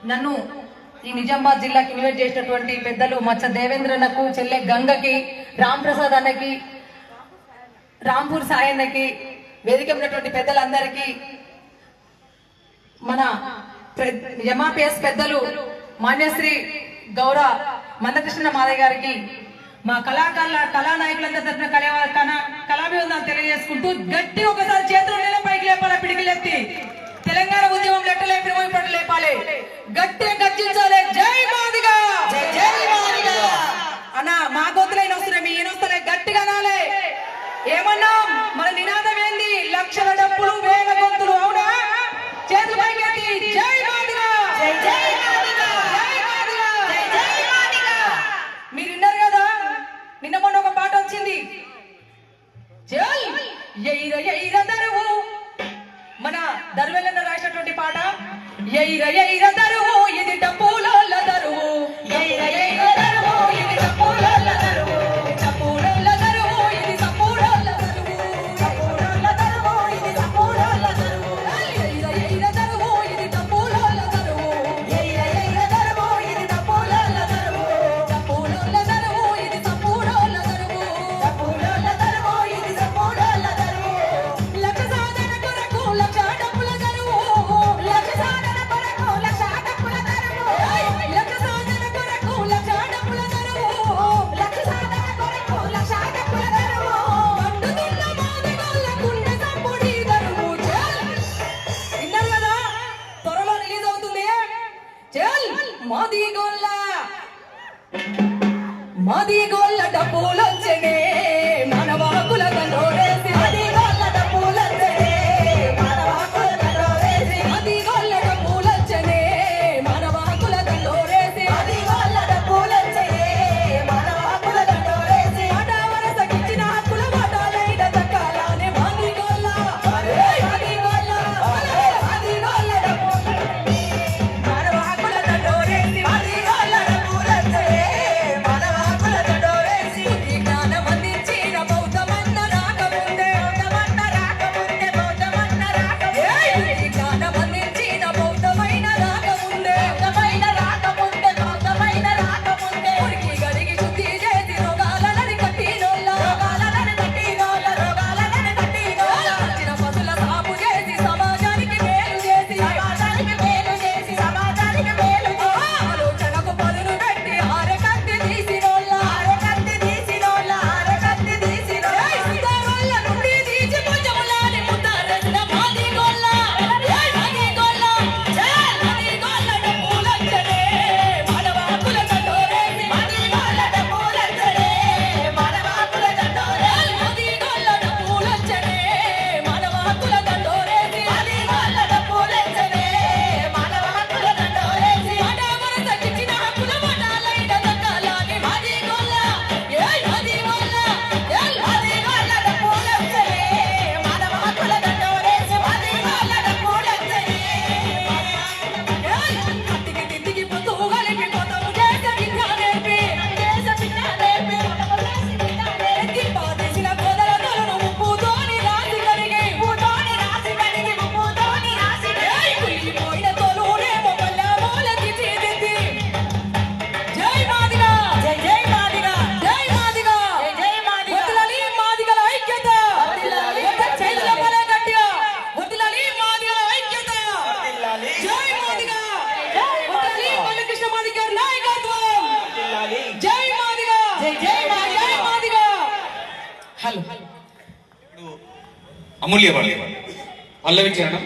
నన్ను ఈ నిజామాబాద్ జిల్లాకి ఇన్వైట్ చేసినటువంటి పెద్దలు మచ్చ దేవేంద్రన్నకు, చెల్లె గంగకి, రామ్ ప్రసాద్ అన్నకి, రాంపూర్ సాయన్నకి, వేదిక ఉన్నటువంటి పెద్దలందరికీ, మన ఎంఆర్పిఎస్ పెద్దలు మాన్యశ్రీ గౌర మందకృష్ణ మాదయ్య గారికి, మా కళానాయకులందరి తరఫున కళాభివందనాలు తెలియజేసుకుంటూ గట్టి ఒకసారి చేతులు పైకి లేపాలి, పిడికిలెత్తి తెలంగాణ ఉద్యమం లెట్టలేపి లేపాలి, గట్టిగా గర్జించాలి. జై మాదిగా, జై మాదిగా అన్న. మా గొంతులైన వస్తున్నాయి, మీ ఈయన వస్తున్నాయి, గట్టిగా అనాలి. ఏమన్నా మన నినాదం ఏంది? లక్షల డబ్బులు వేల గొంతులు. అవునా? చేతులు పైకి ఎత్తి జై మాదిగా, జై మాదిగా, జై మాదిగా, జై మాదిగా. మీరు విన్నారు కదా, నిన్న మొన్న ఒక పాట వచ్చింది, జై ఎయిర ఎయిర దరువు, మన దర్వెలన్న రాసినటువంటి పాట. ఎయిర ఎయిర దరువు ఇది డప్పులోళ్ళ దరువు, ఎయిర ఎయిర దరువు ఇది డప్పులోళ్ళ దరువు, డప్పులోళ్ళ దరువు ఇది సప్పులోళ్ళ దరువు, సప్పులోళ్ళ దరువు ఇది సప్పులోళ్ళ దరువు, ఎయిర ఎయిర దరువు ఇది డప్పులోళ్ళ దరువు, ఎయిర ఎయిర దరువు ఇది డప్పులోళ్ళ దరువు, డప్పులోళ్ళ దరువు ఇది సప్పులోళ్ళ దరువు, సప్పులోళ్ళ దరువు ఇది సప్పులోళ్ళ దరువు. లక్ష సాధన కొరకు లక్ష డప్పుల దరువు, లక్ష సాధన కొరకు లక్ష డప్పుల దరువు, లక్ష సాధన కొరకు లక్ష డప్పుల దరువు, లక్ష సాధన కొరకు లక్ష డప్పుల దరువు. పండుతున్న మాదిగోళ్ళ గుండె సంపుడి దరువు. విన్నారు కదా, త్వరలో రిలీజ్ అవుతుంది. చల్ మాదిగోళ్ళ డప్పులొచ్చనే, మానవాకుల దండోరేసి, మాదిగోళ్ళ డప్పులొచ్చనే, మానవాకుల దండోరేసి, మాదిగోళ్ళ డప్పులొచ్చనే, మానవాకుల దండోరేసి, మాదిగోళ్ళ డప్పులొచ్చనే, మానవాకుల దండోరేసి. మాట వరసకిచ్చిన హక్కుల వాటాలైన దక్కాలనే మాదిగోళ్ళ, మాదిగోళ్ళ, మాదిగోళ్ళ డప్పులొచ్చనే, మానవాకుల దండోరేసి, మాదిగోళ్ళ డప్పులొచ్చనే, మానవాకుల దండోరేసి. జ్ఞానం అందించిన బౌద్ధమన్న రాకముందే, బౌద్ధమన్న రాకముందే, బౌద్ధమన్న రాకముందే, జ్ఞానం అందించిన బౌద్ధమైన రాకముందే, బౌద్ధమైన రాకముందే, బౌద్ధమైన రాకముందే. ఉరికి గడిగి శుద్ధి చేసి రోగాలనని కట్టినోళ్ళ, రోగాలనని కట్టినోళ్ళ, రోగాలనని కట్టినోళ్ళ. వచ్చిన పసుల సాపు చేసి సమాజానికి మేలు చేసి, సమాజానికి మేలు చేసి, సమాజానికి మేలు చేసి. ఆలోచనకు పదును పెట్టి ఆరకత్తి తీసినోళ్ళ, ఆరకత్తి తీసినోళ్ళ, ఆరకత్తి తీసినోళ్ళ. సుతారోళ్ళ నుండి తీసి భుజములాని ముద్దారేసిన మాదిగోళ్ళ, మాదిగోళ్ళ, మాదిగోళ్ళ డప్పులొచ్చనే, మానవాకుల దండోరేసి, మాదిగోళ్ళ డప్పులొచ్చనే, మానవాకుల దండోరేసి, మాదిగోళ్ళ డప్పులొచ్చనే, మానవాకుల దండోరేసి, మాదిగోళ్ళ డప్పులొచ్చనే, మానవాకుల దండోరేసి. మాట వరసకిచ్చిన హక్కుల వాటాలైన దక్కాలని మాదిగోళ్ళ, మాదిగోళ్ళ, మాదిగోళ్ళ డప్పులొచ్చనే, మానవాకుల దండోరేసి, మాదిగోళ్ళ డప్పులొచ్చనే. కత్తికి తిత్తికి పొత్తు కలిపి పొతము చేసే విద్య నేర్పి, చేసే విద్య నేర్పి, ఎత్తి పాదేసిన కోదల తలను ఉప్పుతోని రాసి కడిగి, ఉప్పుతోని రాసి కడిగి, ఉప్పుతోని రాసి కడిగి. కుళ్ళిపోయిన తోలునేమో పల్లెమూల తీర్చిదిద్ది. జై మాదిగా, జై జై మాదిగా, జై మాదిగా, జై మాదిగా. వదిలాలి మాదిగల ఐక్యత, వదిలాలి చేతుల పలే గట్టిగా, వదిలాలి మాదిగల ఐక్యత. జై మాదిగా, వదిలాలి మందకృష్ణ మాదిగ గారి నాయకత్వం. జై మాదిగా, జై జై మాదిగా. హలో అమూల్య పల్లవి చరణం.